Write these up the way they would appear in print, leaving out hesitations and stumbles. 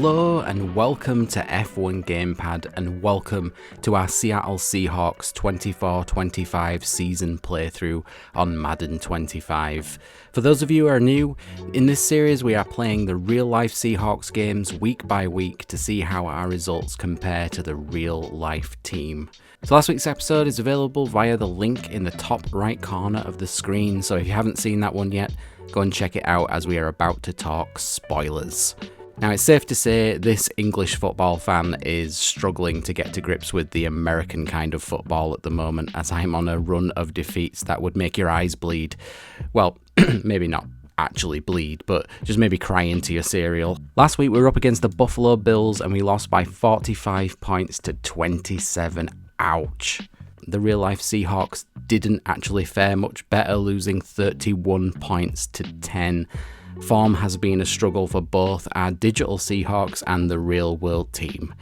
Hello and welcome to F1 Gamepad and welcome to our Seattle Seahawks 24-25 season playthrough on Madden 25. For those of you who are new, in this series we are playing the real life Seahawks games week by week to see how our results compare to the real life team. So last week's episode is available via the link in the top right corner of the screen, so if you haven't seen that one yet, go and check it out as we are about to talk spoilers. Now, it's safe to say this English football fan is struggling to get to grips with the American kind of football at the moment, as I'm on a run of defeats that would make your eyes bleed. Well, maybe not actually bleed, but just maybe cry into your cereal. Last week we were up against the Buffalo Bills and we lost by 45 points to 27. Ouch. The real life Seahawks didn't actually fare much better, losing 31 points to 10. Form has been a struggle for both our digital Seahawks and the real world team.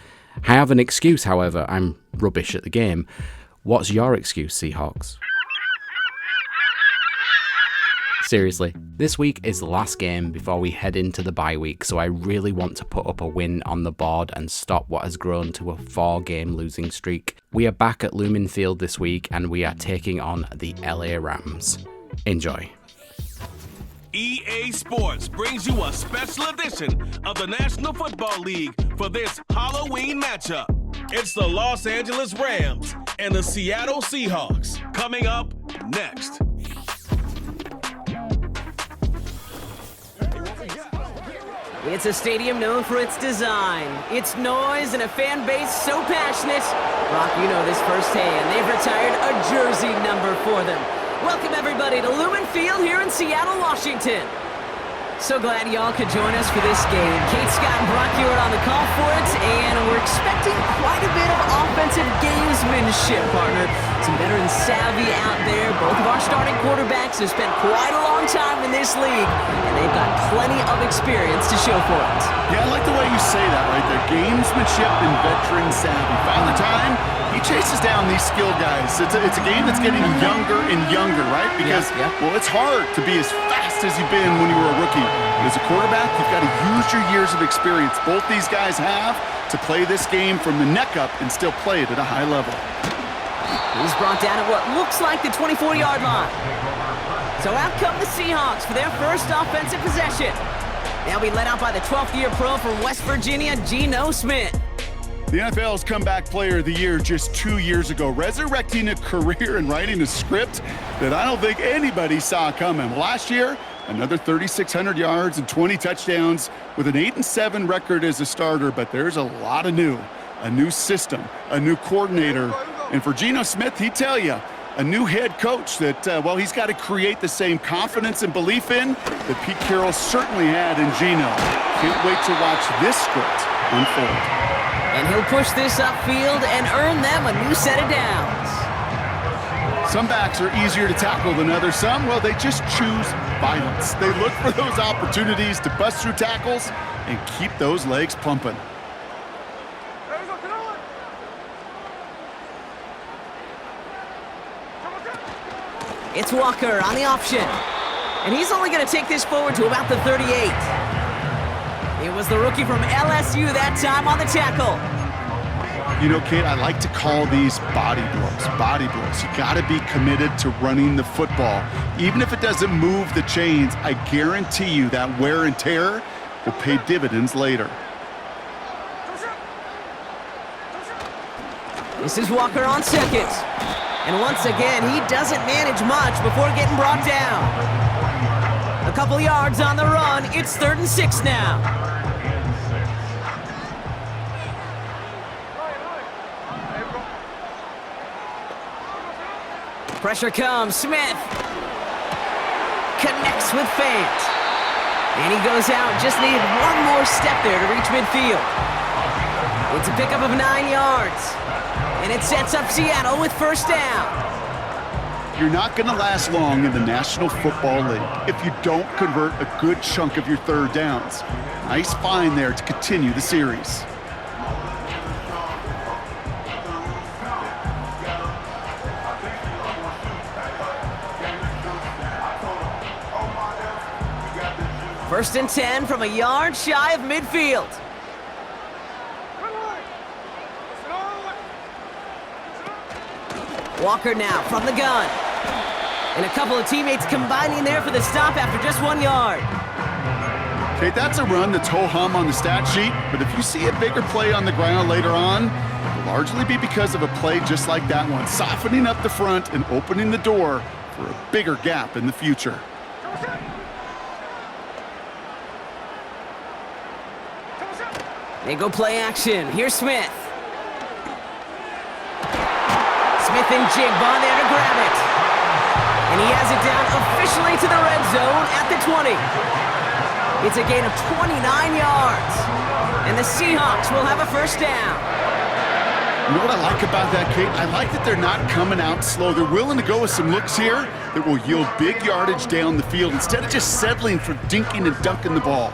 I have an excuse, however, I'm rubbish at the game. What's your excuse, Seahawks? Seriously, this week is the last game before we head into the bye week, so I really want to put up a win on the board and stop what has grown to a 4-game losing streak. We are back at Lumen Field this week and we are taking on the LA Rams. Enjoy. EA Sports brings you a special edition of the National Football League for this Halloween matchup. It's the Los Angeles Rams and the Seattle Seahawks coming up next. It's a stadium known for its design, its noise, and a fan base so passionate. Brock, you know this firsthand. They've retired a jersey number for them. Welcome everybody to Lumen Field here in Seattle, Washington. So glad y'all could join us for this game. Kate, Scott, and Brock here on the call for it, and we're expecting quite a bit of offensive gamesmanship, partner. Some veteran savvy out there. Both of our starting quarterbacks have spent quite a long time in this league, and they've got plenty of experience to show for it. Yeah, I like the way you say that right there. Gamesmanship and veteran savvy. Father Time, he chases down these skilled guys. It's a game that's getting younger and younger, right? Because, well, it's hard to be as fast as you've been when you were a rookie. But as a quarterback, you've got to use your years of experience both these guys have to play this game from the neck up and still play it at a high level. He's brought down at what looks like the 24-yard line. So out come the Seahawks for their first offensive possession. They'll be led out by the 12th-year pro from West Virginia, Geno Smith. The NFL's Comeback Player of the Year just 2 years ago, resurrecting a career and writing a script that I don't think anybody saw coming. Last year, another 3,600 yards and 20 touchdowns with an 8-7 record as a starter, but there's a lot of new. A new system, a new coordinator, and for Geno Smith, he'd tell you, a new head coach that, well, he's got to create the same confidence and belief in that Pete Carroll certainly had in Geno. Can't wait to watch this script unfold. And he'll push this upfield and earn them a new set of downs. Some backs are easier to tackle than others. Some, well, they just choose violence. They look for those opportunities to bust through tackles and keep those legs pumping. It's Walker on the option. And he's only going to take this forward to about the 38. It was the rookie from LSU that time on the tackle. You know, Kate, I like to call these body blows. Body blows. You got to be committed to running the football. Even if it doesn't move the chains, I guarantee you that wear and tear will pay dividends later. This is Walker on second. And once again, he doesn't manage much before getting brought down. A couple yards on the run. It's 3rd and 6 now. Pressure comes. Smith connects with Fant. And he goes out. Just needed one more step there to reach midfield. It's a pickup of 9 yards. And it sets up Seattle with first down. You're not going to last long in the National Football League if you don't convert a good chunk of your third downs. Nice find there to continue the series. First and 10 from a yard shy of midfield. Walker now from the gun. And a couple of teammates combining there for the stop after just 1 yard. Okay, that's a run that's ho-hum on the stat sheet, but if you see a bigger play on the ground later on, it'll largely be because of a play just like that one, softening up the front and opening the door for a bigger gap in the future. They go play action. Here's Smith. Smith and Jigba there to grab it. And he has it down officially to the red zone at the 20. It's a gain of 29 yards. And the Seahawks will have a first down. You know what I like about that, Kate? I like that they're not coming out slow. They're willing to go with some looks here that will yield big yardage down the field instead of just settling for dinking and dunking the ball.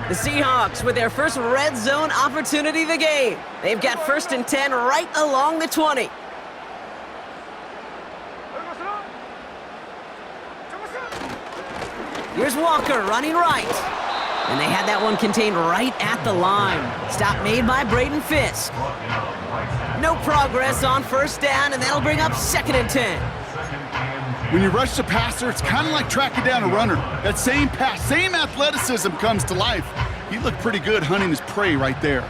The Seahawks with their first red zone opportunity of the game. They've got 1st and 10 right along the 20. Here's Walker running right. And they had that one contained right at the line. Stop made by Braden Fisk. No progress on first down, and that'll bring up 2nd and 10. When you rush the passer, it's kind of like tracking down a runner. That same pass, same athleticism comes to life. He looked pretty good hunting his prey right there.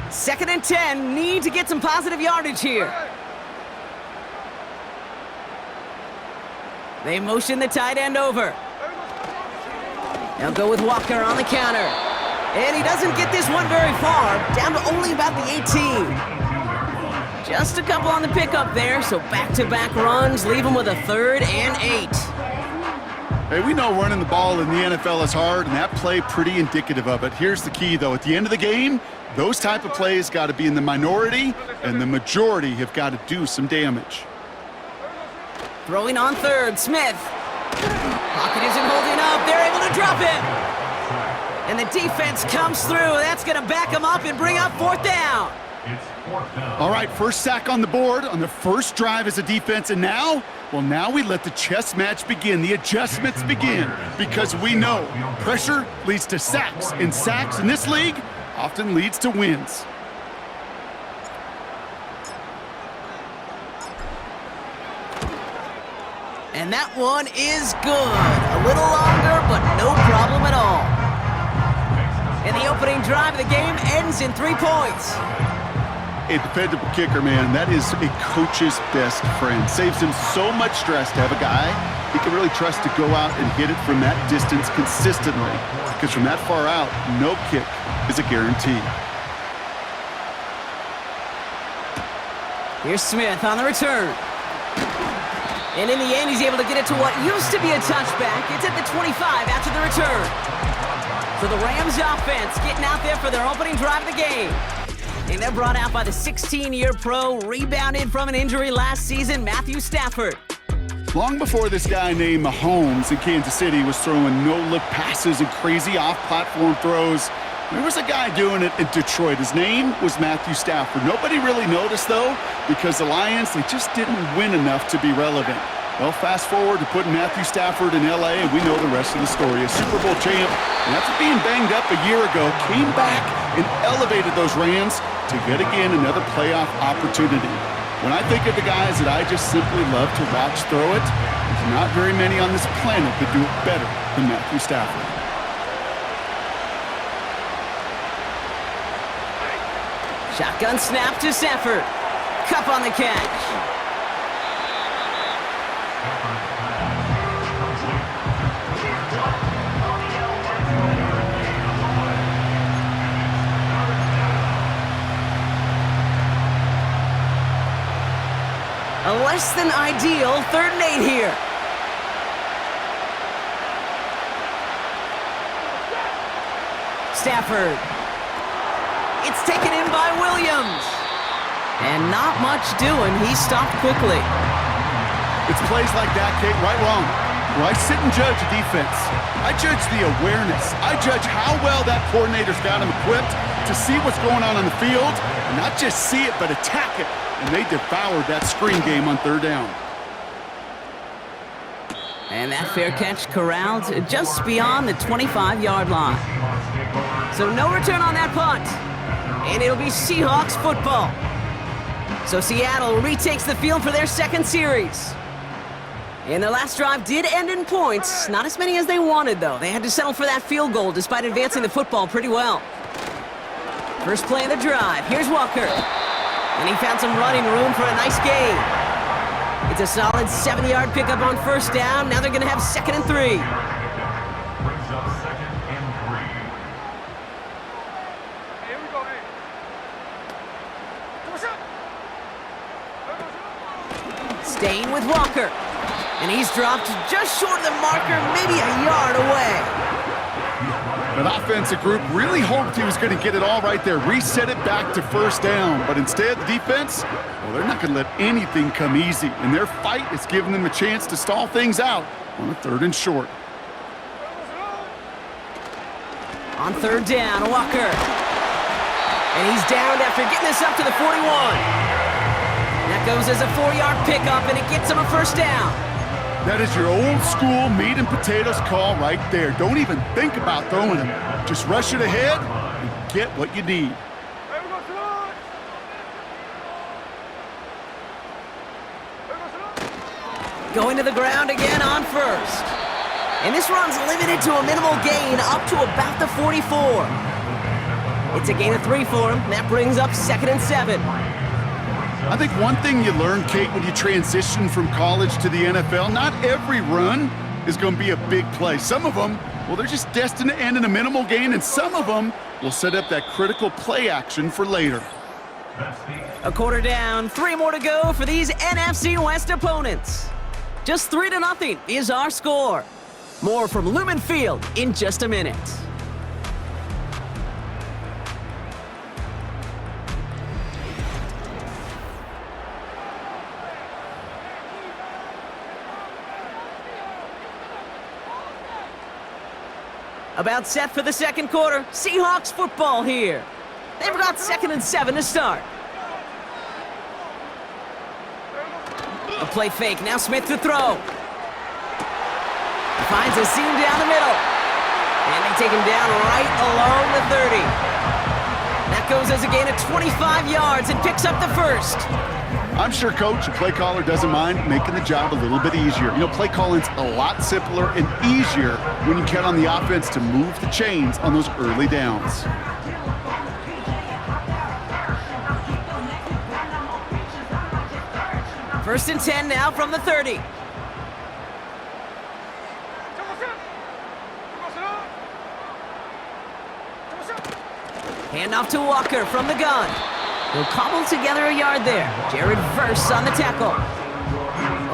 2nd and 10, need to get some positive yardage here. They motion the tight end over. They'll go with Walker on the counter. And he doesn't get this one very far, down to only about the 18. Just a couple on the pickup there, so back-to-back runs leave him with a 3rd and 8. Hey, we know running the ball in the NFL is hard, and that play pretty indicative of it. Here's the key, though. At the end of the game, those type of plays got to be in the minority, and the majority have got to do some damage. Throwing on 3rd, Smith. Pocket isn't holding up. They're able to drop him. And the defense comes through. That's going to back him up and bring up 4th down. All right, first sack on the board on the first drive as a defense, and now we let the chess match begin, the adjustments begin, because we know pressure leads to sacks, and sacks in this league often leads to wins. And that one is good. A little longer, but no problem at all. And the opening drive of the game ends in 3 points. A dependable kicker, man, that is a coach's best friend. Saves him so much stress to have a guy he can really trust to go out and hit it from that distance consistently. Because from that far out, no kick is a guarantee. Here's Smith on the return. And in the end, he's able to get it to what used to be a touchback. It's at the 25 after the return. So the Rams offense getting out there for their opening drive of the game. And they're brought out by the 16-year pro, rebounded from an injury last season, Matthew Stafford. Long before this guy named Mahomes in Kansas City was throwing no-look passes and crazy off-platform throws, there was a guy doing it in Detroit. His name was Matthew Stafford. Nobody really noticed, though, because the Lions, they just didn't win enough to be relevant. Well, fast forward to putting Matthew Stafford in L.A., and we know the rest of the story. A Super Bowl champ, and after being banged up a year ago, came back and elevated those Rams to yet again another playoff opportunity. When I think of the guys that I just simply love to watch throw it, there's not very many on this planet that do it better than Matthew Stafford. Shotgun snap to Stafford. Cup on the catch. A less than ideal 3rd and 8 here. Stafford. It's taken in by Williams. And not much doing. He stopped quickly. It's plays like that, Kate, right wrong. Where I sit and judge a defense. I judge the awareness. I judge how well that coordinator's got him equipped to see what's going on the field, and not just see it, but attack it. And they devoured that screen game on 3rd down. And that fair catch corralled just beyond the 25-yard line. So no return on that punt. and it'll be Seahawks football. So Seattle retakes the field for their second series. And their last drive did end in points. Not as many as they wanted, though. They had to settle for that field goal despite advancing the football pretty well. First play of the drive. Here's Walker. And he found some running room for a nice gain. It's a solid 70-yard pickup on first down. Now they're going to have 2nd and 3. Staying with Walker. And he's dropped just short of the marker, maybe a yard away. That offensive group really hoped he was going to get it all right there, reset it back to first down. But instead, the defense, well, they're not going to let anything come easy. And their fight is giving them a chance to stall things out on a 3rd and short. On 3rd down, Walker. And he's downed after getting this up to the 41. That goes as a 4-yard pickup, and it gets him a first down. That is your old school meat and potatoes call right there. Don't even think about throwing it. Just rush it ahead and get what you need. Going to the ground again on 1st. And this run's limited to a minimal gain up to about the 44. It's a gain of 3 for him. That brings up 2nd and 7. I think one thing you learn, Kate, when you transition from college to the NFL, not every run is going to be a big play. Some of them, well, they're just destined to end in a minimal gain, and some of them will set up that critical play action for later. A quarter down, 3 more to go for these NFC West opponents. Just 3-0 is our score. More from Lumen Field in just a minute. About set for the 2nd quarter. Seahawks football here. They've got 2nd and 7 to start. A play fake. Now Smith to throw. Finds a seam down the middle. And they take him down right along the 30. That goes as a gain of 25 yards and picks up the 1st. I'm sure, Coach, the play caller doesn't mind making the job a little bit easier. You know, play calling's a lot simpler and easier when you count on the offense to move the chains on those early downs. First and 10 now from the 30. Handoff to Walker from the gun. He'll cobble together a yard there. Jared Verse on the tackle.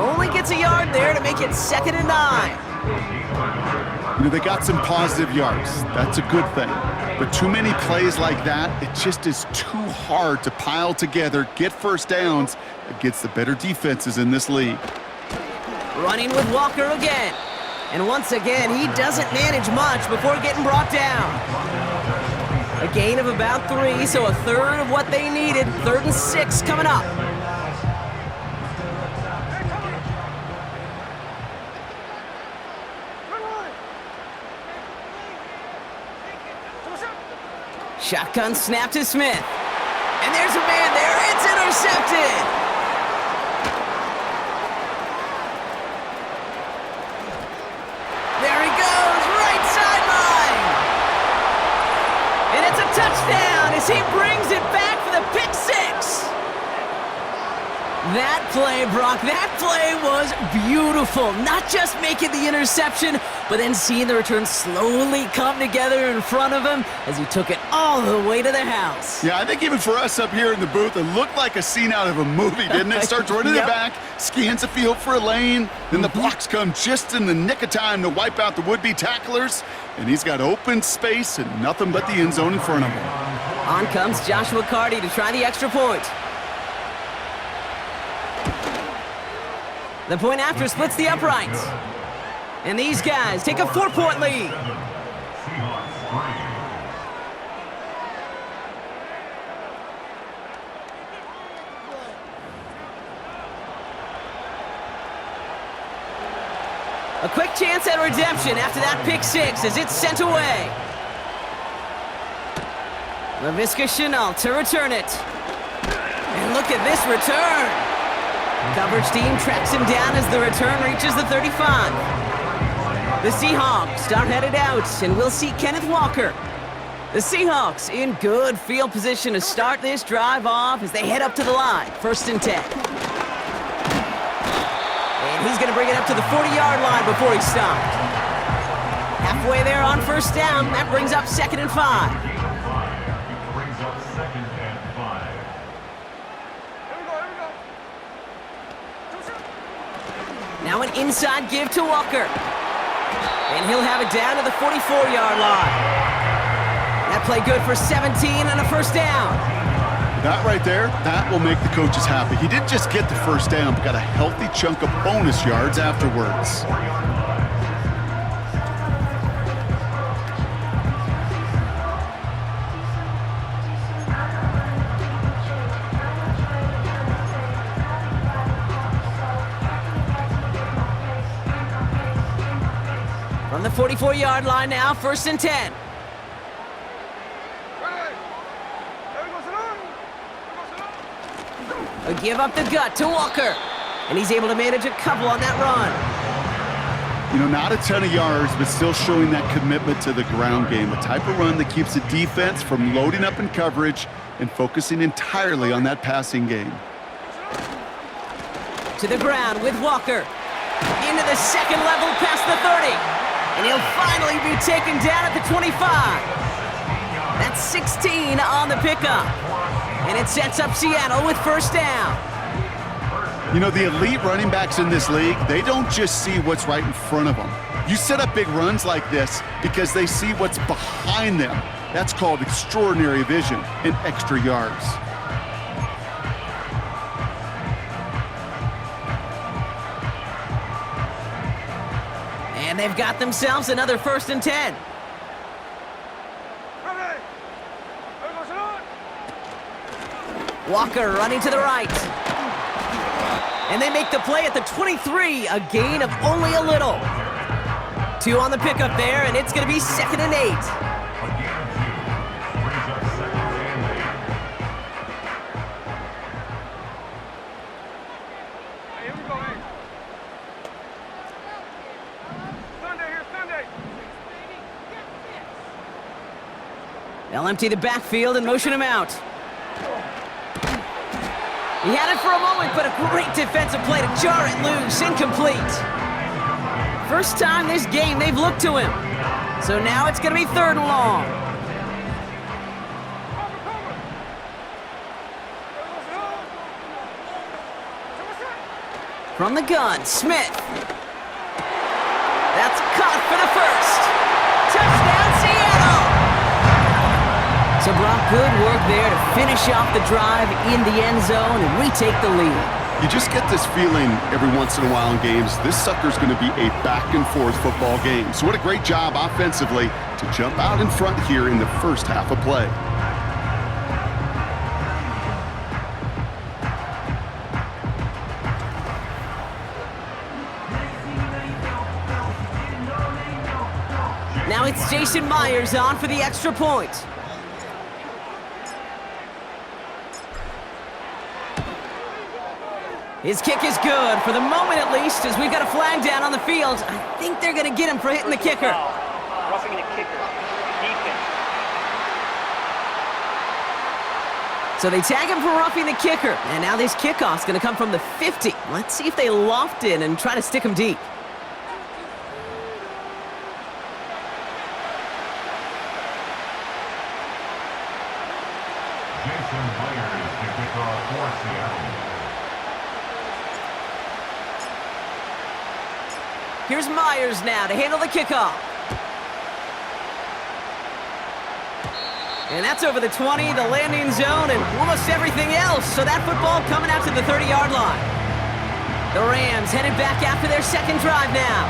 Only gets a yard there to make it 2nd and 9. You know, they got some positive yards. That's a good thing. But too many plays like that, it just is too hard to pile together, get first downs against the better defenses in this league. Running with Walker again. And once again, he doesn't manage much before getting brought down. A gain of about 3, so a 1/3 of what they needed. 3rd and 6 coming up. Shotgun snap to Smith. And there's a man there. It's intercepted. There he goes, right sideline. And it's a touchdown as he brings it back for the pick 6. That play, Brock, that play was beautiful. Not just making the interception, but then seeing the return slowly come together in front of him as he took it all the way to the house. Yeah, I think even for us up here in the booth, it looked like a scene out of a movie, didn't it? Starts running it back, scans the field for a lane, then the blocks come just in the nick of time to wipe out the would-be tacklers, and he's got open space and nothing but the end zone in front of him. On comes Joshua Carty to try the extra point. The point after splits the uprights. And these guys take a 4-point lead. A quick chance at redemption after that pick 6 as it's sent away. LaVisca Chenault to return it. And look at this return. Coverage team tracks him down as the return reaches the 35. The Seahawks are headed out, and we'll see Kenneth Walker. The Seahawks in good field position to start this drive off as they head up to the line. 1st and 10. And he's going to bring it up to the 40-yard line before he stopped. Halfway there on 1st down. That brings up 2nd and 5. Now an inside give to Walker. And he'll have it down to the 44-yard line. That play good for 17 and a 1st down. That right there, that will make the coaches happy. He didn't just get the 1st down, but got a healthy chunk of bonus yards afterwards. From the 44-yard line now, 1st and 10. A give up the gut to Walker. And he's able to manage a couple on that run. You know, not a ton of yards, but still showing that commitment to the ground game. A type of run that keeps the defense from loading up in coverage and focusing entirely on that passing game. To the ground with Walker. Into the 2nd level past the 30. And he'll finally be taken down at the 25. That's 16 on the pickup. And it sets up Seattle with 1st down. You know, the elite running backs in this league, they don't just see what's right in front of them. You set up big runs like this because they see what's behind them. That's called extraordinary vision and extra yards. And they've got themselves another 1st and 10. Walker running to the right. And they make the play at the 23, a gain of only a little. 2 on the pickup there, and it's going to be 2nd and 8. They'll empty the backfield and motion him out. He had it for a moment, but a great defensive play to jar it loose. Incomplete. First time this game they've looked to him. So now it's going to be 3rd and long. From the gun, Smith. That's caught for the 1st. Touchdown, Seattle! So Brock, good work there to finish off the drive in the end zone and retake the lead. You just get this feeling every once in a while in games, this sucker's going to be a back-and-forth football game. So what a great job offensively to jump out in front here in the 1st half of play. Now it's Jason Myers on for the extra point. His kick is good, for the moment at least, as we've got a flag down on the field. I think they're going to get him for hitting the kicker. Roughing the kicker. Defense. So they tag him for roughing the kicker. And now this kickoff's going to come from the 50. Let's see if they loft in and try to stick him deep. Jason Myers to kick off for Seattle. Here's Myers now to handle the kickoff. And that's over the 20, the landing zone, and almost everything else. So that football coming out to the 30-yard line. The Rams headed back after their 2nd drive now.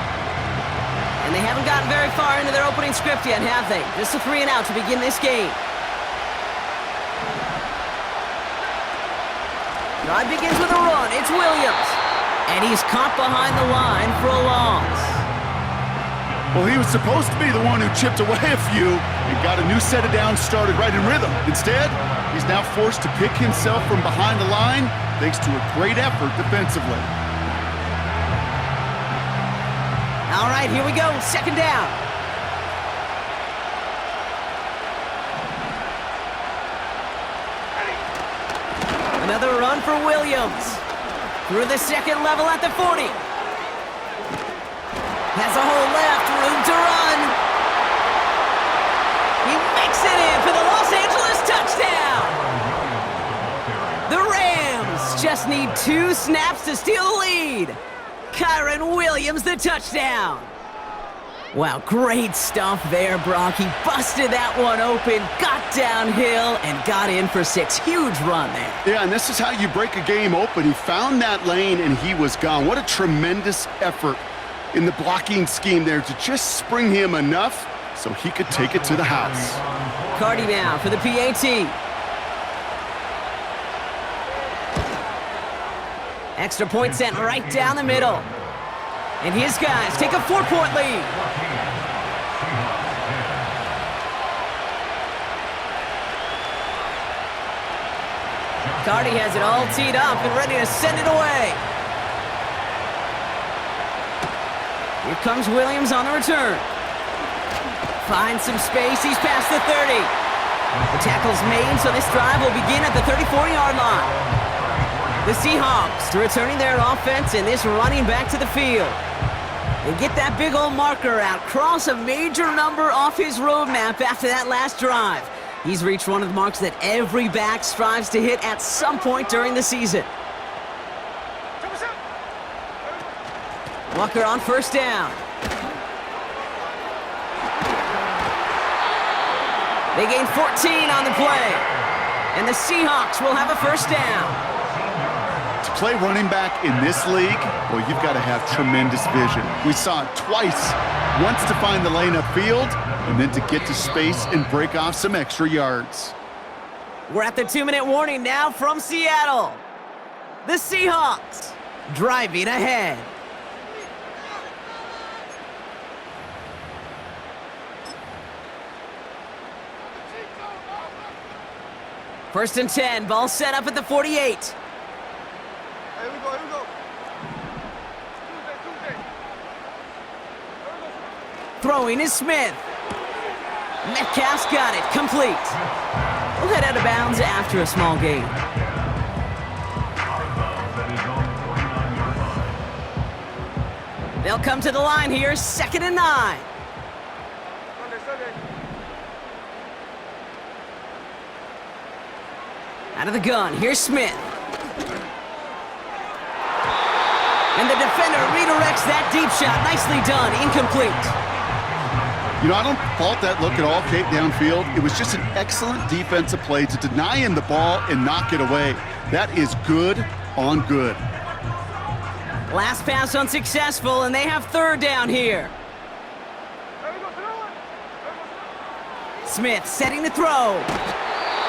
And they haven't gotten very far into their opening script yet, have they? Just a 3 and out to begin this game. Drive begins with a run. It's Williams. And he's caught behind the line for a loss. Well, he was supposed to be the one who chipped away a few and got a new set of downs started right in rhythm. Instead, he's now forced to pick himself from behind the line thanks to a great effort defensively. All right, here we go. Second down. Another run for Williams. Through the second level at the 40. Has a hole left, room to run. He makes it in for the Los Angeles touchdown. The Rams just need 2 snaps to steal the lead. Kyron Williams, the touchdown. Wow, great stuff there, Brock. He busted that one open, got downhill, and got in for 6. Huge run there. Yeah, and this is how you break a game open. He found that lane, and he was gone. What a tremendous effort in the blocking scheme there to just spring him enough so he could take it to the house. Cardi now for the PAT. Extra point sent right down the middle. And his guys take a 4-point lead. Cardi has it all teed up and ready to send it away. Here comes Williams on the return. Finds some space, he's past the 30. The tackle's made, so this drive will begin at the 34-yard line. The Seahawks returning their offense and this running back to the field. They get that big old marker out, cross a major number off his roadmap after that last drive. He's reached one of the marks that every back strives to hit at some point during the season. Walker on first down. They gain 14 on the play. And the Seahawks will have a first down. To play running back in this league, well, you've got to have tremendous vision. We saw it twice. Once to find the lane upfield, and then to get to space and break off some extra yards. We're at the 2-minute warning now from Seattle. The Seahawks driving ahead. First and 10, ball set up at the 48. Here we go. Throwing is Smith. Metcalf's got it, complete. We'll head out of bounds after a small gain. They'll come to the line here, 2nd and 9. Out of the gun, here's Smith. And the defender redirects that deep shot. Nicely done, incomplete. You know, I don't fault that look at all, Kate, downfield. It was just an excellent defensive play to deny him the ball and knock it away. That is good on good. Last pass unsuccessful, and they have 3rd down here. Smith setting the throw.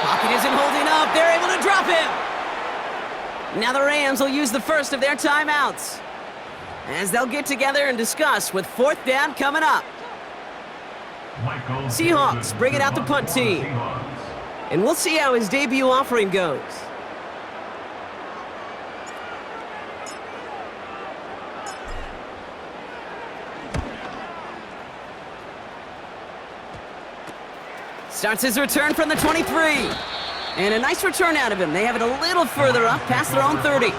Pocket isn't holding up. They're able to drop him. Now the Rams will use the first of their timeouts as they'll get together and discuss with 4th down coming up. Seahawks bring it out the punt team. And we'll see how his debut offering goes. Starts his return from the 23. And a nice return out of him. They have it a little further up, past their own 30.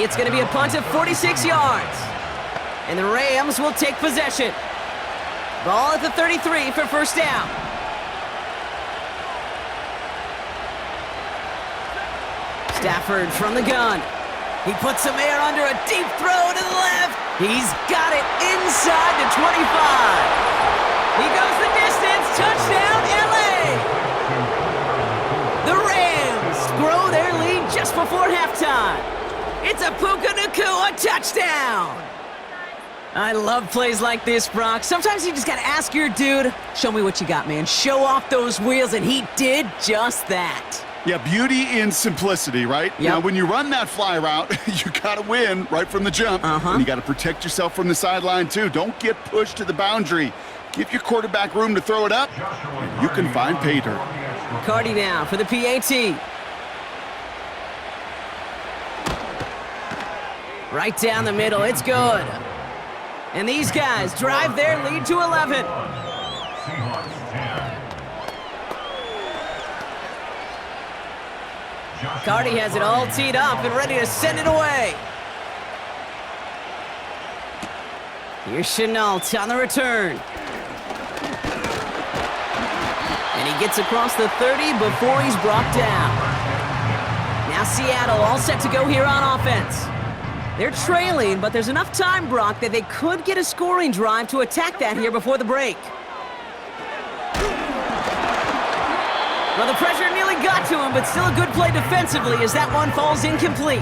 It's going to be a punt of 46 yards. And the Rams will take possession. Ball at the 33 for first down. Stafford from the gun. He puts some air under a deep throw to the left. He's got it inside the 25. He goes the distance. Touchdown, LA! The Rams grow their lead just before halftime. It's a Puka Nacua touchdown. I love plays like this, Brock. Sometimes you just got to ask your dude, show me what you got, man. Show off those wheels, and he did just that. Yeah, beauty in simplicity, right? Yep. Now, when you run that fly route, you got to win right from the jump. And you got to protect yourself from the sideline, too. Don't get pushed to the boundary. Give your quarterback room to throw it up, and you can find pay dirt. Cardi now for the PAT. Right down the middle, it's good. And these guys drive their lead to 11. Seahawks 10. Cardi has it all teed up and ready to send it away. Here's Chenault on the return. And he gets across the 30 before he's brought down. Now Seattle all set to go here on offense. They're trailing, but there's enough time, Brock, that they could get a scoring drive to attack that here before the break. Well, the pressure nearly got to him, but still a good play defensively as that one falls incomplete.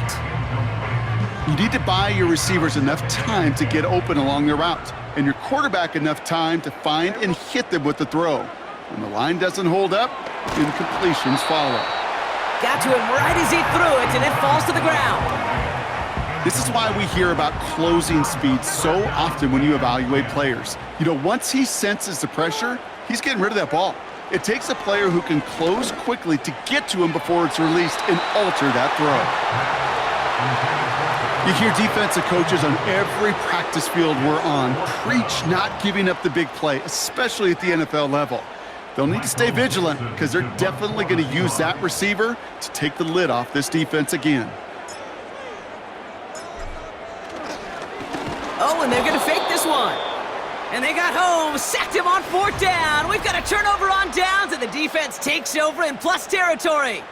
You need to buy your receivers enough time to get open along their route, and your quarterback enough time to find and hit them with the throw. When the line doesn't hold up, incompletions follow. Got to him right as he threw it, and it falls to the ground. This is why we hear about closing speed so often when you evaluate players. You know, once he senses the pressure, he's getting rid of that ball. It takes a player who can close quickly to get to him before it's released and alter that throw. You hear defensive coaches on every practice field we're on preach not giving up the big play, especially at the NFL level. They'll need to stay vigilant because they're definitely going to use that receiver to take the lid off this defense again. Oh, and they're going to fake this one. And they got home, sacked him on 4th down. We've got a turnover on downs, and the defense takes over in plus territory.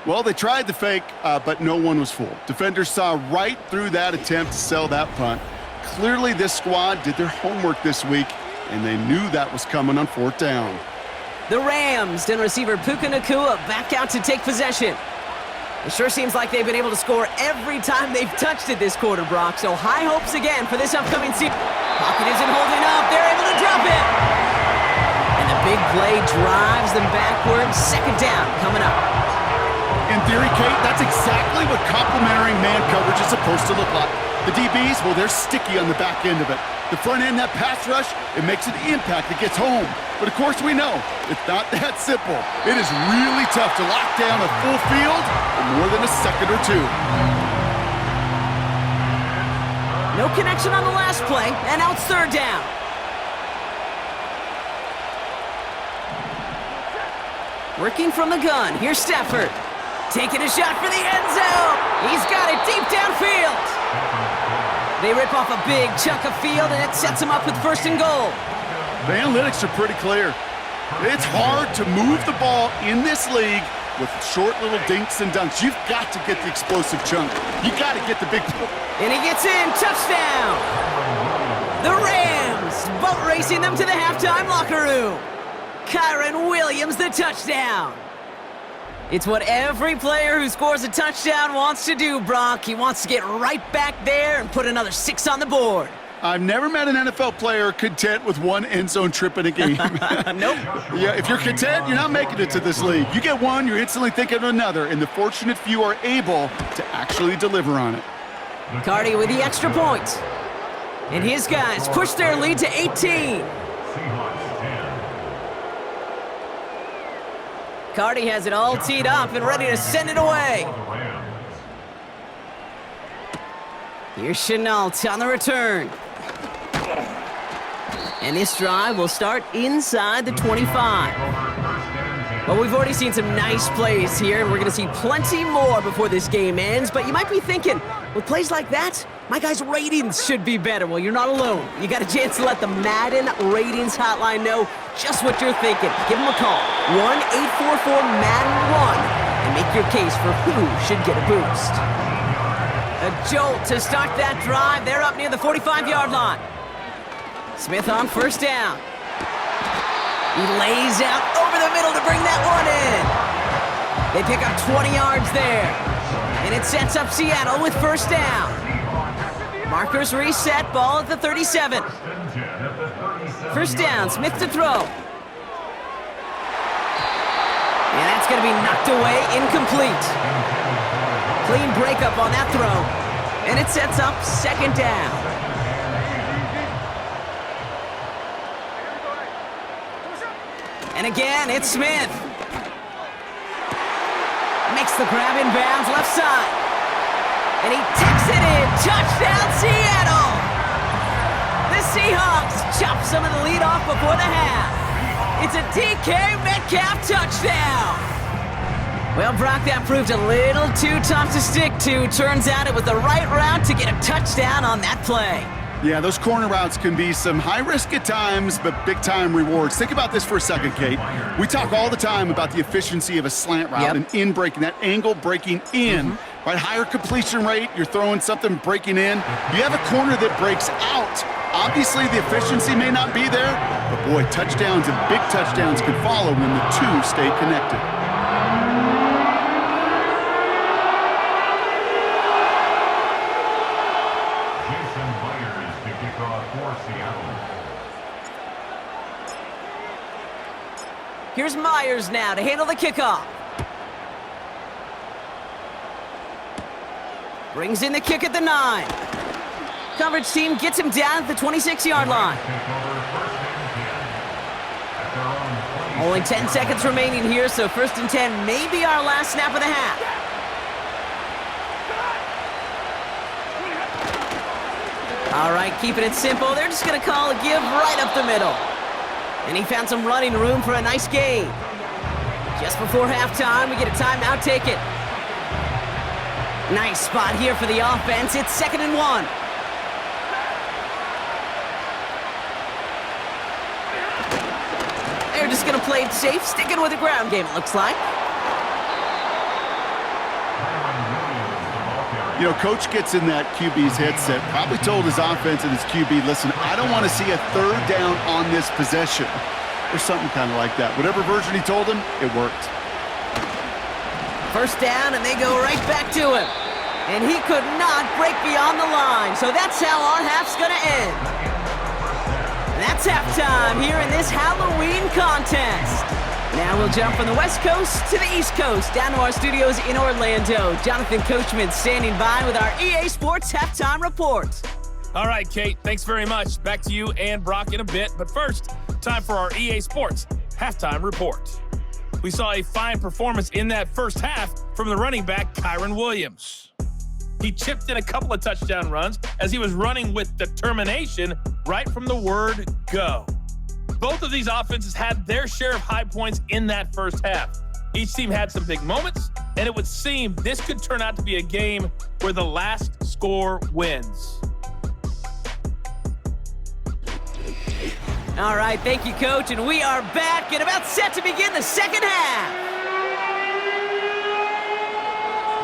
Well, they tried the fake, but no one was fooled. Defenders saw right through that attempt to sell that punt. Clearly, this squad did their homework this week, and they knew that was coming on 4th down. The Rams and receiver Puka Nacua back out to take possession. It sure seems like they've been able to score every time they've touched it this quarter, Brock, so high hopes again for this upcoming season. Pocket isn't holding up. They're able to drop it. And the big play drives them backwards. 2nd down coming up. In theory, Kate, that's exactly what complementary man coverage is supposed to look like. The DBs, well, they're sticky on the back end of it. The front end, that pass rush, it makes an impact. It gets home. But, of course, we know it's not that simple. It is really tough to lock down a full field for more than a second or two. No connection on the last play, and now it's 3rd down. Working from the gun, here's Stafford. Taking a shot for the end zone. He's got it deep downfield. They rip off a big chunk of field, and it sets them up with 1st and goal. The analytics are pretty clear. It's hard to move the ball in this league with short little dinks and dunks. You've got to get the explosive chunk. You got to get the big... And he gets in, touchdown! The Rams, boat racing them to the halftime locker room. Kyron Williams, the touchdown. It's what every player who scores a touchdown wants to do, Brock. He wants to get right back there and put another 6 on the board. I've never met an NFL player content with one end zone trip in a game. Nope. Yeah, if you're content, you're not making it to this league. You get one, you're instantly thinking of another, and the fortunate few are able to actually deliver on it. Cardi with the extra point. And his guys push their lead to 18. Seahawks 10. Cardi has it all teed up and ready to send it away. The Rams. Here's Chenault on the return. And this drive will start inside the 25. Well, we've already seen some nice plays here, and we're going to see plenty more before this game ends. But you might be thinking, with plays like that, my guys' ratings should be better. Well, you're not alone. You got a chance to let the Madden ratings hotline know just what you're thinking. Give them a call, 1-844-MADDEN-1, and make your case for who should get a boost. A jolt to start that drive. They're up near the 45-yard line. Smith on 1st down. He lays out over the middle to bring that one in. They pick up 20 yards there. And it sets up Seattle with 1st down. Markers reset, ball at the 37. 1st down, Smith to throw. And that's going to be knocked away, incomplete. Clean breakup on that throw, and it sets up second down. And again, it's Smith. Makes the grab in bounds, left side. And he takes it in. Touchdown, Seattle! The Seahawks chop some of the lead off before the half. It's a DK Metcalf touchdown. Well, Brock, that proved a little too tough to stick to. Turns out it was the right route to get a touchdown on that play. Yeah, those corner routes can be some high risk at times, but big time rewards. Think about this for a second, Kate. We talk all the time about the efficiency of a slant route and in breaking, that angle breaking in. Right, higher completion rate, you're throwing something breaking in. You have a corner that breaks out. Obviously, the efficiency may not be there, but boy, touchdowns and big touchdowns can follow when the two stay connected. Here's Myers now to handle the kickoff. Brings in the kick at the 9. Coverage team gets him down at the 26-yard line. Only 10 seconds remaining here, so 1st and 10 may be our last snap of the half. All right, keeping it simple. They're just going to call a give right up the middle. And he found some running room for a nice gain. Just before halftime, we get a timeout taken. Nice spot here for the offense. It's 2nd and 1. They're just going to play it safe, sticking with the ground game, it looks like. You know, Coach gets in that QB's headset, probably told his offense and his QB, listen, I don't want to see a 3rd down on this possession. Or something kind of like that. Whatever version he told him, it worked. 1st down, and they go right back to him. And he could not break beyond the line, so that's how our half's going to end. And that's halftime here in this Halloween contest. Now we'll jump from the West Coast to the East Coast, down to our studios in Orlando. Jonathan Coachman standing by with our EA Sports Halftime Report. All right, Kate, thanks very much. Back to you and Brock in a bit. But first, time for our EA Sports Halftime Report. We saw a fine performance in that first half from the running back, Kyren Williams. He chipped in a couple of touchdown runs as he was running with determination right from the word go. Both of these offenses had their share of high points in that first half. Each team had some big moments, and it would seem this could turn out to be a game where the last score wins. All right, thank you, Coach, and we are back and about set to begin the second half.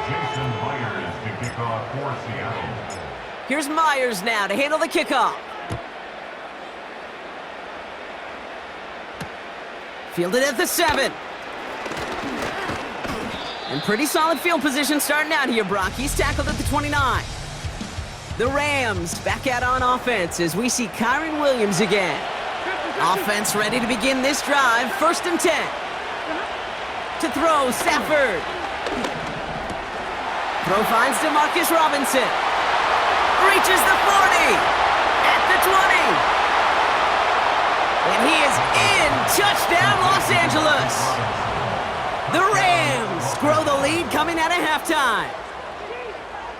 Jason Myers to kick off for Seattle. Here's Myers now to handle the kickoff. Fielded at the 7. And pretty solid field position starting out here, Brock. He's tackled at the 29. The Rams back out on offense as we see Kyren Williams again. Offense ready to begin this drive. 1st and 10. To throw, Stafford. Throw finds DeMarcus Robinson. Reaches the 40. At the 20. And he is in. Touchdown, Los Angeles. The Rams grow the lead coming out of halftime.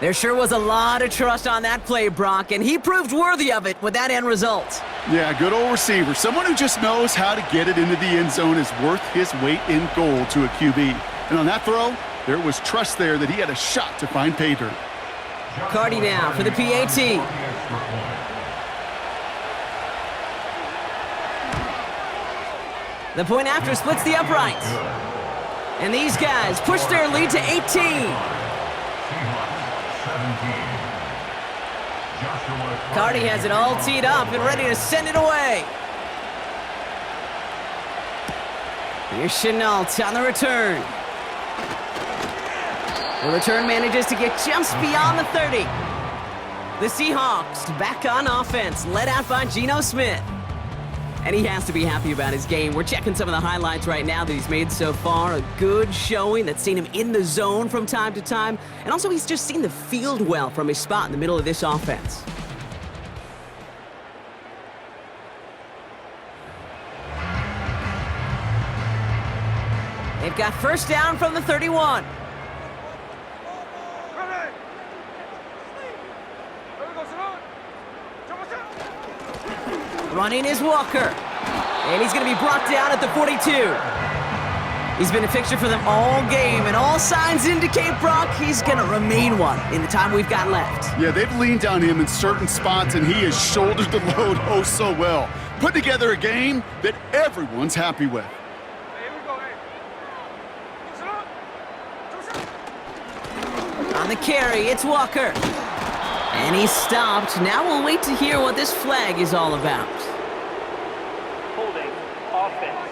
There sure was a lot of trust on that play, Brock, and he proved worthy of it with that end result. Yeah, good old receiver. Someone who just knows how to get it into the end zone is worth his weight in gold to a QB. And on that throw, there was trust there that he had a shot to find pay dirt. Cardi now for the PAT. The point after splits the uprights. And these guys push their lead to 18. Cardi has it all teed up and ready to send it away. Here's Chenault on the return. The return manages to get just beyond the 30. The Seahawks back on offense, led out by Geno Smith. And he has to be happy about his game. We're checking some of the highlights right now that he's made so far. A good showing that's seen him in the zone from time to time. And also he's just seen the field well from his spot in the middle of this offense. They've got first down from the 31. Running is Walker. And he's going to be brought down at the 42. He's been a fixture for them all game, and all signs indicate, Brock, he's going to remain one in the time we've got left. Yeah, they've leaned on him in certain spots, and he has shouldered the load oh so well. Put together a game that everyone's happy with. On the carry, it's Walker. And he's stopped. Now we'll wait to hear what this flag is all about. Holding offense.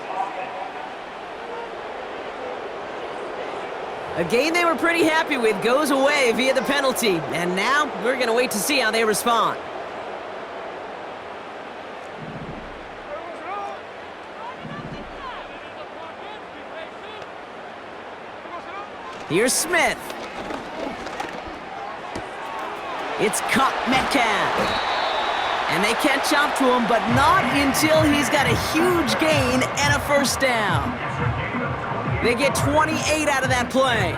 A game they were pretty happy with goes away via the penalty. And now we're going to wait to see how they respond. Here's Smith. It's caught Metcalf. And they catch up to him, but not until he's got a huge gain and a first down. They get 28 out of that play.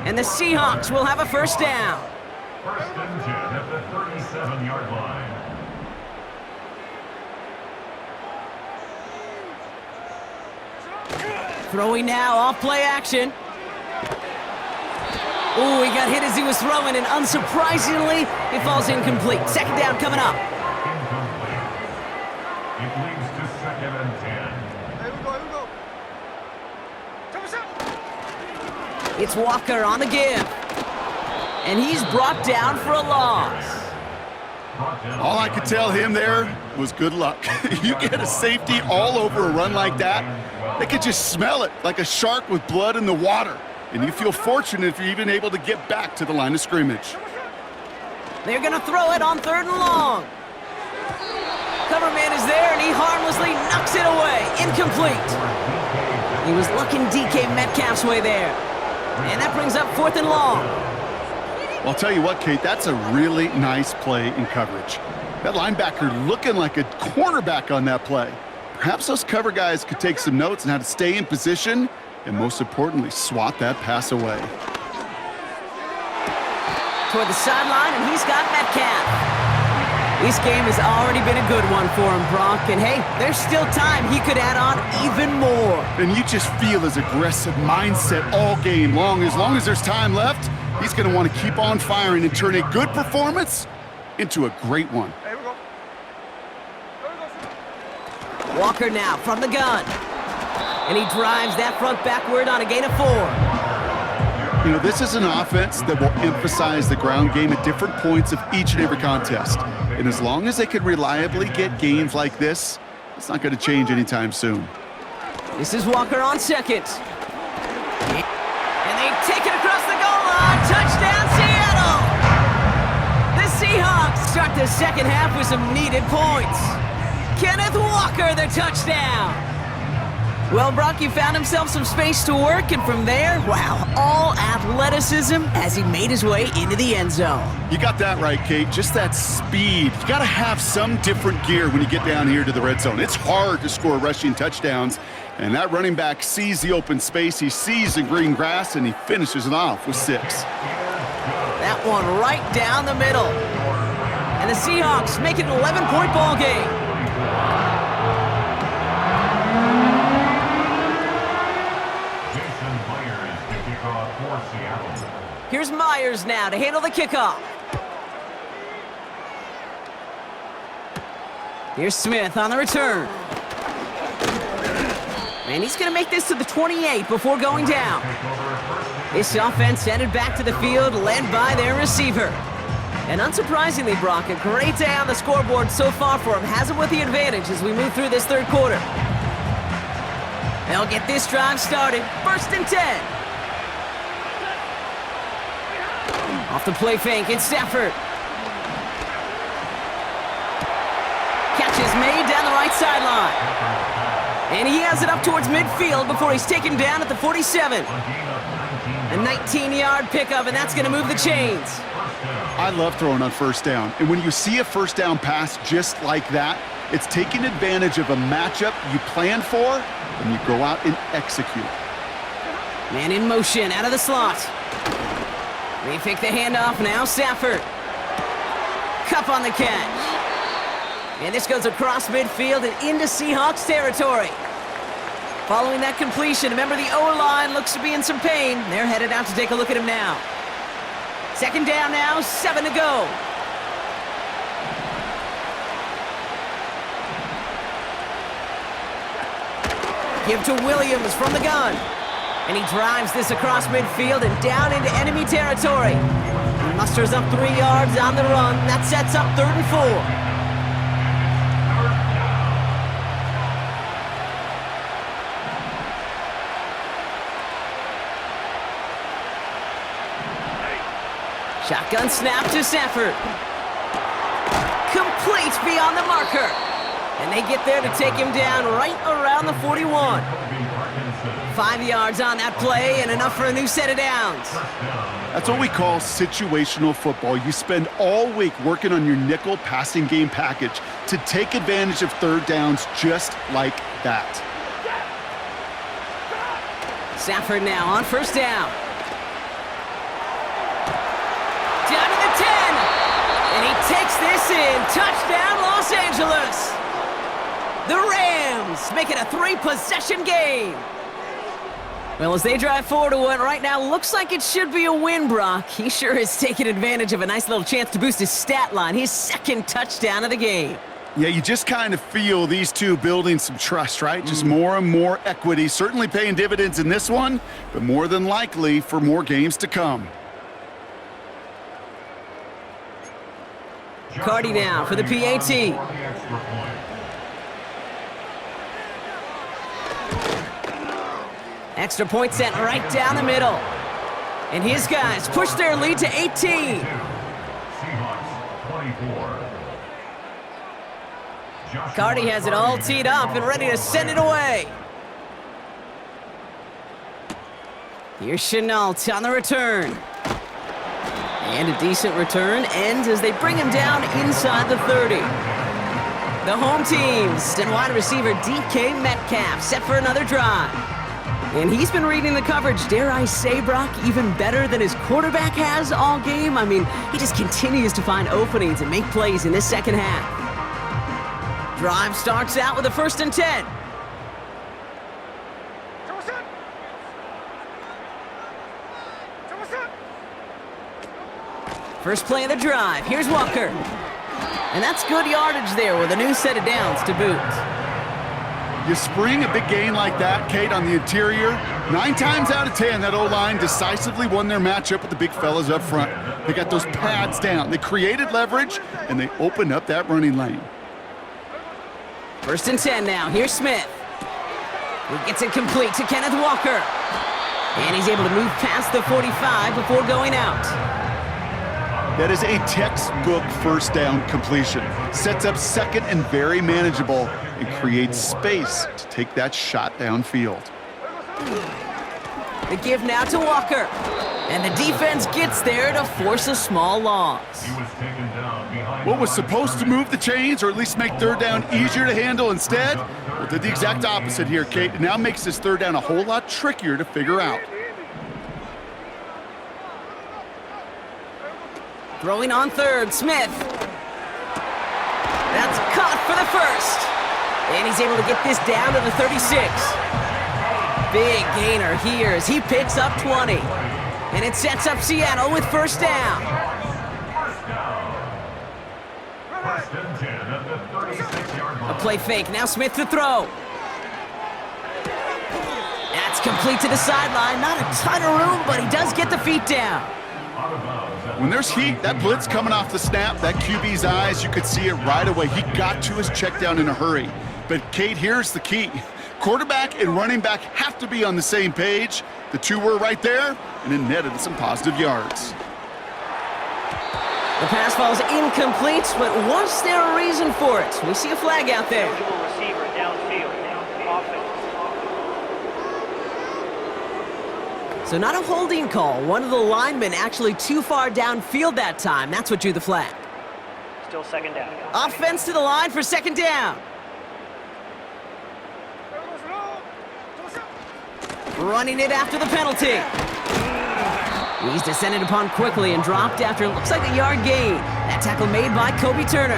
And the Seahawks will have a first down. First and 10 at the 37-yard line. Throwing now, off play action. Ooh, he got hit as he was throwing, and unsurprisingly, it falls incomplete. Second down coming up. Incomplete. It leads to second and 10. Here we go. It's Walker on the give. And he's brought down for a loss. All I could tell him there was good luck. You get a safety all over a run like that, they could just smell it like a shark with blood in the water. And you feel fortunate if you're even able to get back to the line of scrimmage. They're going to throw it on 3rd and long. Cover man is there, and he harmlessly knocks it away. Incomplete. He was looking DK Metcalf's way there. And that brings up 4th and long. Well, I'll tell you what, Kate, that's a really nice play in coverage. That linebacker looking like a cornerback on that play. Perhaps those cover guys could take some notes on how to stay in position and, most importantly, swat that pass away. Toward the sideline, and he's got Metcalf. This game has already been a good one for him, Brock. And hey, there's still time he could add on even more. And you just feel his aggressive mindset all game long. As long as there's time left, he's going to want to keep on firing and turn a good performance into a great one. Here we go. Walker now from the gun. And he drives that front backward on a gain of 4. You know, this is an offense that will emphasize the ground game at different points of each and every contest. And as long as they can reliably get gains like this, it's not going to change anytime soon. This is Walker on 2nd. And they take it across the goal line. Touchdown, Seattle! The Seahawks start the second half with some needed points. Kenneth Walker, the touchdown. Well, Brock, he found himself some space to work, and from there, wow, all athleticism as he made his way into the end zone. You got that right, Kate. Just that speed. You got to have some different gear when you get down here to the red zone. It's hard to score rushing touchdowns, and that running back sees the open space, he sees the green grass, and he finishes it off with 6. That one right down the middle. And the Seahawks make it an 11-point ball game. Here's Myers now to handle the kickoff. Here's Smith on the return. And he's going to make this to the 28 before going down. This offense headed back to the field, led by their receiver. And unsurprisingly, Brock, a great day on the scoreboard so far for him. Has him with the advantage as we move through this 3rd quarter. They'll get this drive started. 1st and 10. Off the play fake, it's Stafford. Catch is made down the right right sideline. And he has it up towards midfield before he's taken down at the 47. A 19-yard pickup, and that's going to move the chains. I love throwing on first down. And when you see a first down pass just like that, it's taking advantage of a matchup you planned for, and you go out and execute. Man in motion, out of the slot. They fake the handoff now, Safford. Cup on the catch. And this goes across midfield and into Seahawks territory. Following that completion, remember the O-line looks to be in some pain. They're headed out to take a look at him now. Second down now, 7 to go. Give to Williams from the gun. And he drives this across midfield and down into enemy territory. He musters up 3 yards on the run. That sets up 3rd and 4. Shotgun snap to Safford. Complete beyond the marker. And they get there to take him down right around the 41. 5 yards on that play and enough for a new set of downs. That's what we call situational football. You spend all week working on your nickel passing game package to take advantage of third downs just like that. Safford now on first down. Down to the 10. And he takes this in. Touchdown, Los Angeles. The Rams make it a 3-possession game. Well, as they drive forward to what right now looks like it should be a win, Brock, he sure has taken advantage of a nice little chance to boost his stat line. His 2nd touchdown of the game. Yeah, you just kind of feel these two building some trust, right? Just more and more equity. Certainly paying dividends in this one, but more than likely for more games to come. Cardi now for the PAT. Extra point sent right down the middle. And his guys push their lead to 18. Seahawks 24. Cardi has it all teed up and ready to send it away. Here's Chenault on the return. And a decent return ends as they bring him down inside the 30. The home teams and wide receiver DK Metcalf set for another drive. And he's been reading the coverage, dare I say, Brock, even better than his quarterback has all game. I mean, he just continues to find openings and make plays in this second half. Drive starts out with a 1st and 10. First play of the drive. Here's Walker. And that's good yardage there with a new set of downs to boot. You spring a big gain like that, Kate, on the interior. 9 times out of 10, that O-line decisively won their matchup with the big fellas up front. They got those pads down. They created leverage, and they opened up that running lane. 1st and 10 now. Here's Smith. He gets it complete to Kenneth Walker. And he's able to move past the 45 before going out. That is a textbook first down completion. Sets up 2nd and very manageable and creates space to take that shot downfield. The give now to Walker. And the defense gets there to force a small loss. What was supposed to move the chains or at least make third down easier to handle instead? Well, did the exact opposite here, Kate. It now makes this third down a whole lot trickier to figure out. Throwing on 3rd, Smith. That's caught for the 1st. And he's able to get this down to the 36. Big gainer here as he picks up 20. And it sets up Seattle with 1st down. A play fake, now Smith to throw. That's complete to the sideline. Not a ton of room, but he does get the feet down. When there's heat, that blitz coming off the snap, that QB's eyes, you could see it right away. He got to his check down in a hurry. But, Kate, here's the key. Quarterback and running back have to be on the same page. The two were right there, and it netted some positive yards. The pass falls incomplete, but was there a reason for it? We see a flag out there. So not a holding call. One of the linemen actually too far downfield that time. That's what drew the flag. Still second down. Offense to the line for second down. Running it after the penalty. He's descended upon quickly and dropped after it looks like a yard gain. That tackle made by Kobe Turner.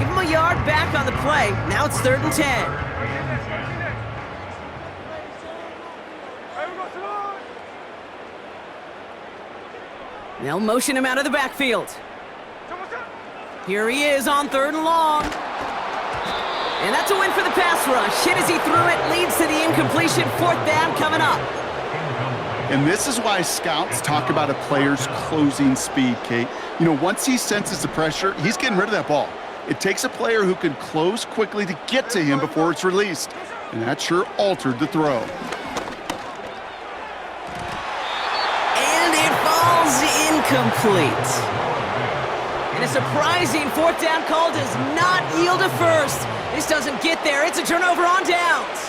Give him a yard back on the play. Now it's 3rd and 10. They'll motion him out of the backfield. Here he is on 3rd and long. And that's a win for the pass rush. Hit as he threw it, leads to the incompletion. 4th down coming up. And this is why scouts talk about a player's closing speed, Kate. You know, once he senses the pressure, he's getting rid of that ball. It takes a player who can close quickly to get to him before it's released. And that sure altered the throw. And it falls incomplete. And a surprising 4th down call does not yield a first. This doesn't get there. It's a turnover on downs.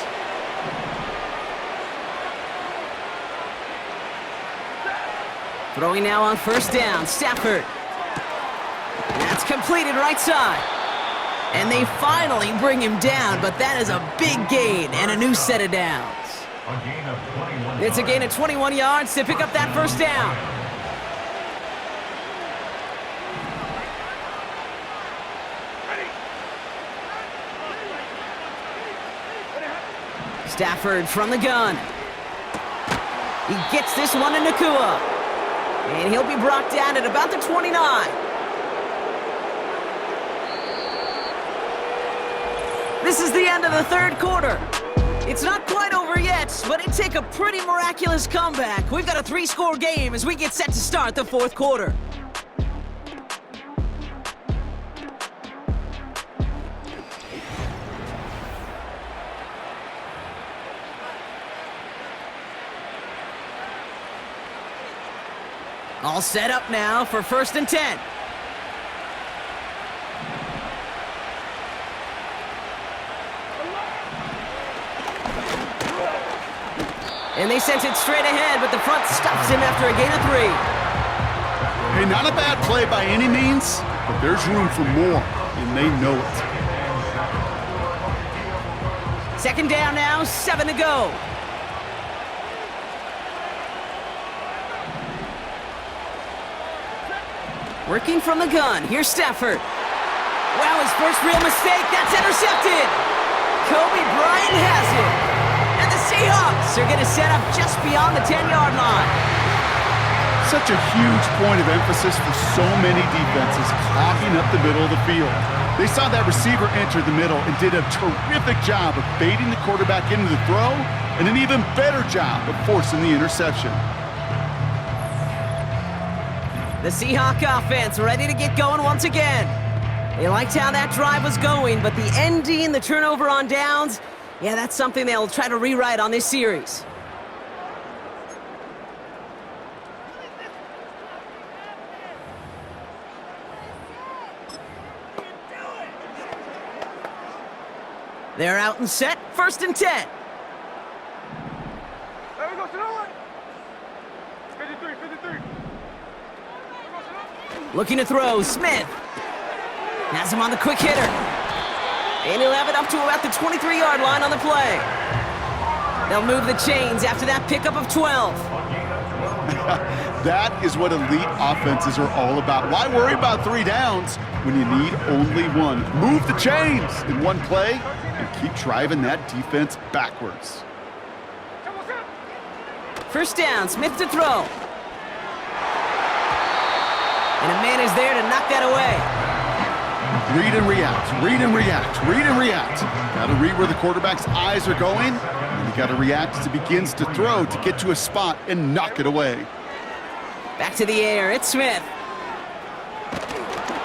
Throwing now on 1st down, Stafford. That's completed right side. And they finally bring him down, but that is a big gain and a new set of downs. It's a gain of 21 yards to pick up that 1st down. Stafford from the gun. He gets this one to Nakua. And he'll be brought down at about the 29. This is the end of the 3rd quarter. It's not quite over yet, but it'd take a pretty miraculous comeback. We've got a 3-score game as we get set to start the 4th quarter. All set up now for 1st and 10. And they sent it straight ahead, but the front stops him after a gain of 3. Hey, not a bad play by any means, but there's room for more, and they know it. 2nd down now, 7 to go. Working from the gun, here's Stafford. Wow, his first real mistake, that's intercepted. Kobe Bryant has it. And the Seahawks are gonna set up just beyond the 10-yard line. Such a huge point of emphasis for so many defenses clogging up the middle of the field. They saw that receiver enter the middle and did a terrific job of baiting the quarterback into the throw, and an even better job of forcing the interception. The Seahawk offense ready to get going once again. They liked how that drive was going, but the ending, the turnover on downs, yeah, that's something they'll try to rewrite on this series. They're out and set, 1st and 10. Looking to throw, Smith. Has him on the quick hitter. And he'll have it up to about the 23-yard line on the play. They'll move the chains after that pickup of 12. That is what elite offenses are all about. Why worry about 3 downs when you need only 1? Move the chains in one play and keep driving that defense backwards. 1st down, Smith to throw. And a man is there to knock that away. Read and react, read and react, read and react. Got to read where the quarterback's eyes are going, and you got to react as he begins to throw to get to a spot and knock it away. Back to the air, it's Smith.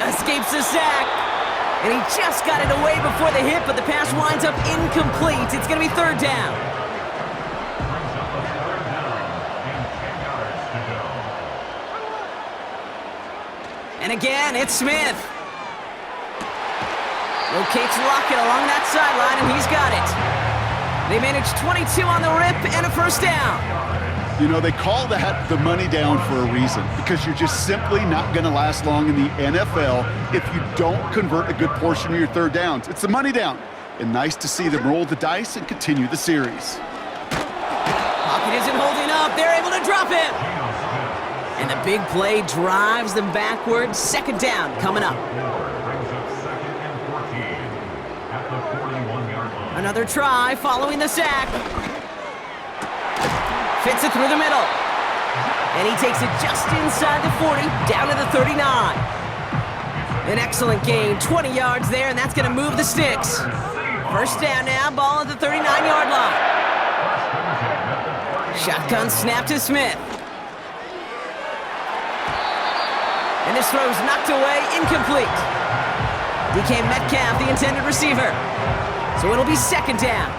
Escapes the sack. And he just got it away before the hit, but the pass winds up incomplete. It's going to be 3rd down. And again, it's Smith. Locates Lockett along that sideline, and he's got it. They managed 22 on the rip and a 1st down. You know, they call that the money down for a reason, because you're just simply not going to last long in the NFL if you don't convert a good portion of your third downs. It's the money down. And nice to see them roll the dice and continue the series. Pocket isn't holding up. They're able to drop him. And the big play drives them backwards. Second down coming up. Another try following the sack. Fits it through the middle. And he takes it just inside the 40, down to the 39. An excellent gain, 20 yards there, and that's going to move the sticks. First down now, ball at the 39-yard line. Shotgun snap to Smith. And this throw's knocked away, incomplete. DK Metcalf, the intended receiver. So it'll be second down.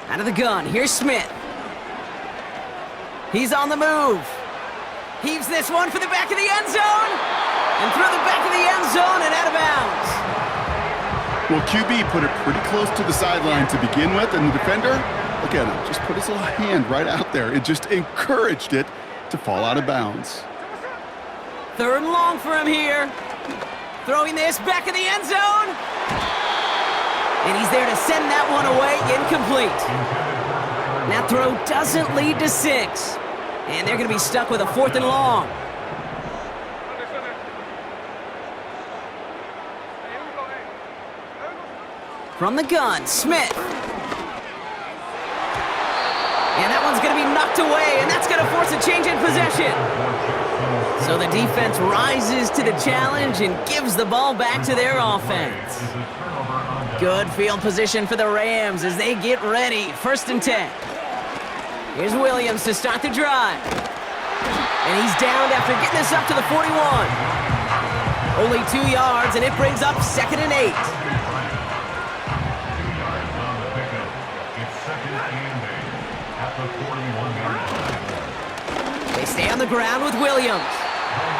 Out of the gun, here's Smith. He's on the move. Heaves this one for the back of the end zone. And through the back of the end zone and out of bounds. Well, QB put it pretty close to the sideline to begin with, and the defender, look at him, just put his little hand right out there. It just encouraged it to fall out of bounds. Third and long for him here. Throwing this back of the end zone. And he's there to send that one away, incomplete. That throw doesn't lead to 6. And they're going to be stuck with a 4th and long. From the gun, Smith. And that one's going to be knocked away, and that's going to force a change in possession. So the defense rises to the challenge and gives the ball back to their offense. Good field position for the Rams as they get ready. 1st and 10. Here's Williams to start the drive. And he's downed after getting this up to the 41. Only 2 yards, and it brings up 2nd and 8. They stay on the ground with Williams.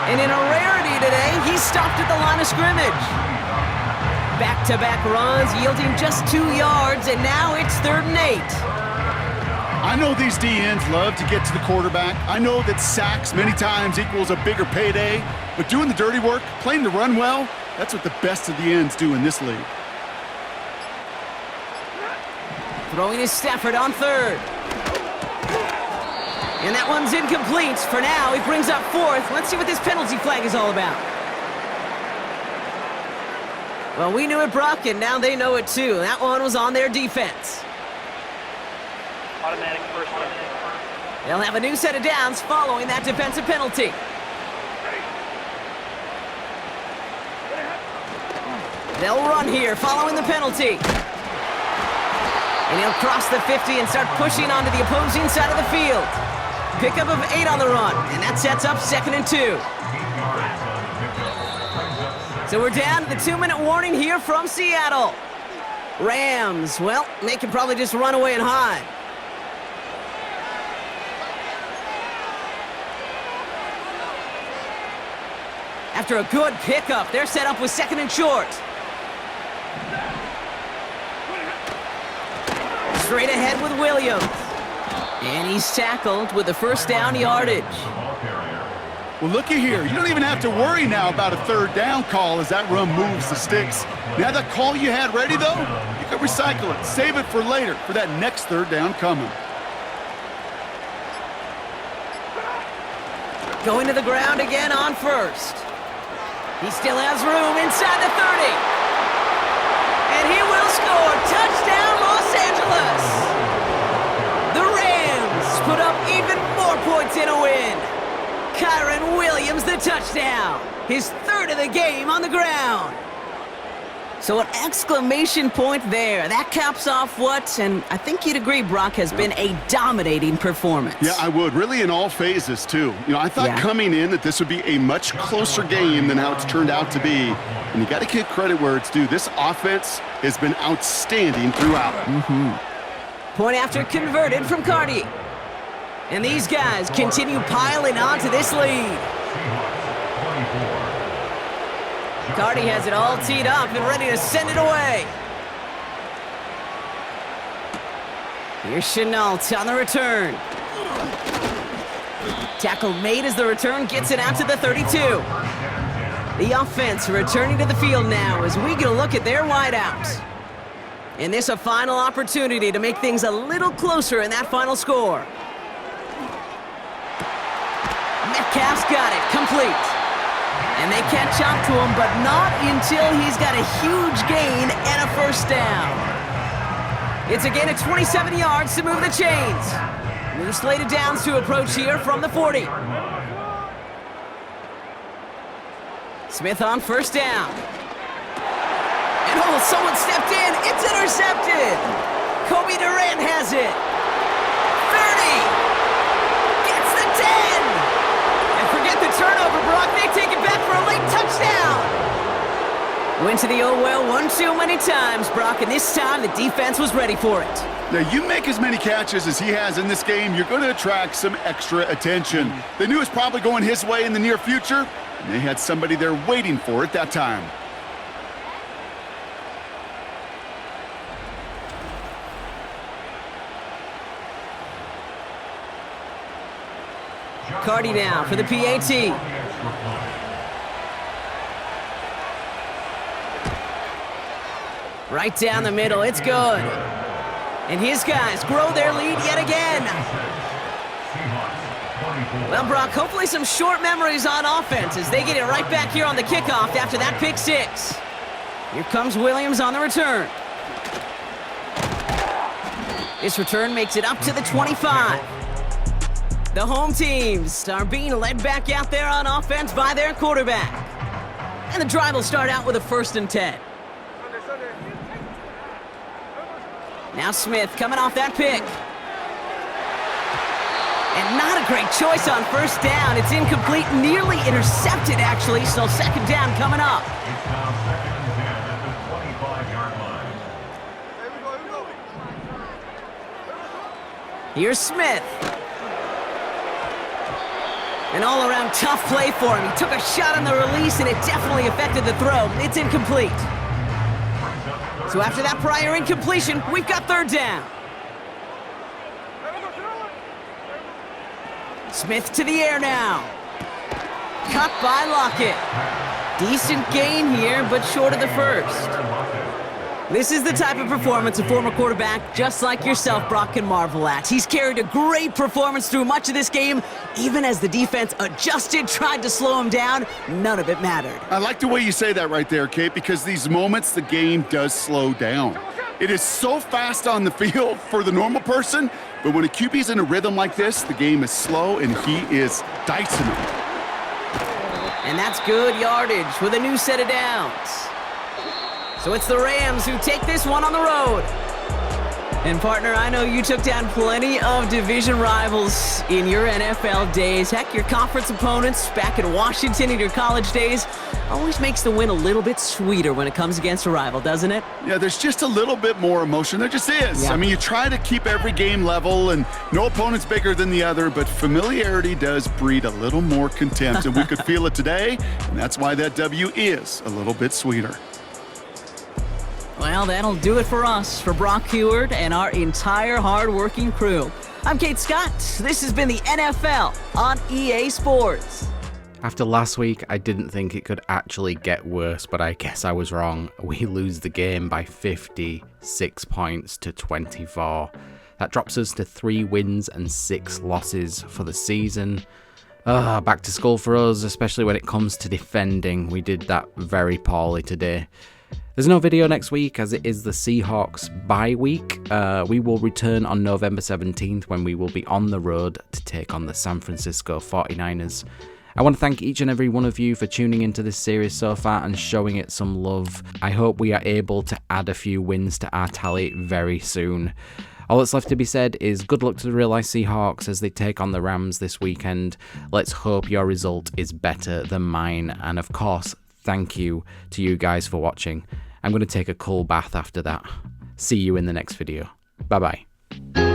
And in a rarity today, he's stopped at the line of scrimmage. Back-to-back runs yielding just 2 yards, and now it's 3rd and 8. I know these DNs love to get to the quarterback. I know that sacks many times equals a bigger payday, but doing the dirty work, playing the run well, that's what the best of the ends do in this league. Throwing is Stafford on 3rd. And that one's incomplete. For now, he brings up 4th. Let's see what this penalty flag is all about. Well, we knew it, Brock, and now they know it too. That one was on their defense. Automatic first down. They'll have a new set of downs following that defensive penalty. They'll run here following the penalty. And he'll cross the 50 and start pushing onto the opposing side of the field. Pickup of 8 on the run, and that sets up 2nd and 2. So we're down to the 2-minute warning here from Seattle. Rams, well, they can probably just run away and hide. After a good pickup, they're set up with 2nd and short. Straight ahead with Williams. And he's tackled with the 1st down yardage. Well, looky here. You don't even have to worry now about a 3rd down call as that run moves the sticks. Now that call you had ready, though, you can recycle it. Save it for later, for that next 3rd down coming. Going to the ground again on 1st. He still has room inside the 30. And he will score. Touchdown, Los Angeles. The Rams put up even more points in a win. Kyron Williams, the touchdown. His 3rd of the game on the ground. So an exclamation point there. That caps off what, and I think you'd agree, Brock, has been a dominating performance. Yeah, I would. Really in all phases, too. You know, I thought coming in that this would be a much closer game than how it's turned out to be. And you got to give credit where it's due. This offense has been outstanding throughout. Point after converted from Cardi. And these guys continue piling on to this lead. McCarty has it all teed up and ready to send it away. Here's Chenault on the return. Tackle made as the return gets it out to the 32. The offense returning to the field now as we get a look at their wideouts. And this a final opportunity to make things a little closer in that final score. Metcalf's got it, complete. And they catch up to him, but not until he's got a huge gain and a first down. It's a gain of 27 yards to move the chains. New slated downs to approach here from the 40. Smith on first down. And oh, someone stepped in. It's intercepted. Kobe Durant has it. 30. Gets the 10. And forget the turnover, Brock. They take it back for a late touchdown. Went to the oh well one too many times, Brock, and this time the defense was ready for it. Now, you make as many catches as he has in this game, you're going to attract some extra attention. They knew it was probably going his way in the near future, and they had somebody there waiting for it that time. Cardi now for the PAT. Right down the middle, it's good. And his guys grow their lead yet again. Well, Brock, hopefully some short memories on offense as they get it right back here on the kickoff after that pick six. Here comes Williams on the return. This return makes it up to the 25. The home teams are being led back out there on offense by their quarterback. And the drive will start out with a 1st and 10. Now Smith coming off that pick. And not a great choice on first down. It's incomplete, nearly intercepted actually, so second down coming up. It's now second and 10 at the 25-yard line. Here's Smith. An all-around tough play for him. He took a shot on the release, and it definitely affected the throw. It's incomplete. So after that prior incompletion, we've got third down. Smith to the air now. Cut by Lockett. Decent gain here, but short of the first. This is the type of performance a former quarterback just like yourself, Brock, can marvel at. He's carried a great performance through much of this game. Even as the defense adjusted, tried to slow him down, none of it mattered. I like the way you say that right there, Kate, because these moments the game does slow down. It is so fast on the field for the normal person, but when a QB's in a rhythm like this, the game is slow and he is dicing them. And that's good yardage with a new set of downs. So it's the Rams who take this one on the road. And partner, I know you took down plenty of division rivals in your NFL days. Heck, your conference opponents back in Washington in your college days always makes the win a little bit sweeter when it comes against a rival, doesn't it? Yeah, there's just a little bit more emotion. There just is. Yeah. I mean, you try to keep every game level and no opponent's bigger than the other, but familiarity does breed a little more contempt, and we could feel it today, and that's why that W is a little bit sweeter. Well, that'll do it for us, for Brock Heward and our entire hard-working crew. I'm Kate Scott. This has been the NFL on EA Sports. After last week, I didn't think it could actually get worse, but I guess I was wrong. We lose the game by 56 points to 24. That drops us to 3 wins and 6 losses for the season. Back to school for us, especially when it comes to defending. We did that very poorly today. There's no video next week as it is the Seahawks bye week. We will return on November 17th when we will be on the road to take on the San Francisco 49ers. I want to thank each and every one of you for tuning into this series so far and showing it some love. I hope we are able to add a few wins to our tally very soon. All that's left to be said is good luck to the real life Seahawks as they take on the Rams this weekend. Let's hope your result is better than mine, and of course, thank you to you guys for watching. I'm going to take a cool bath after that. See you in the next video. Bye bye.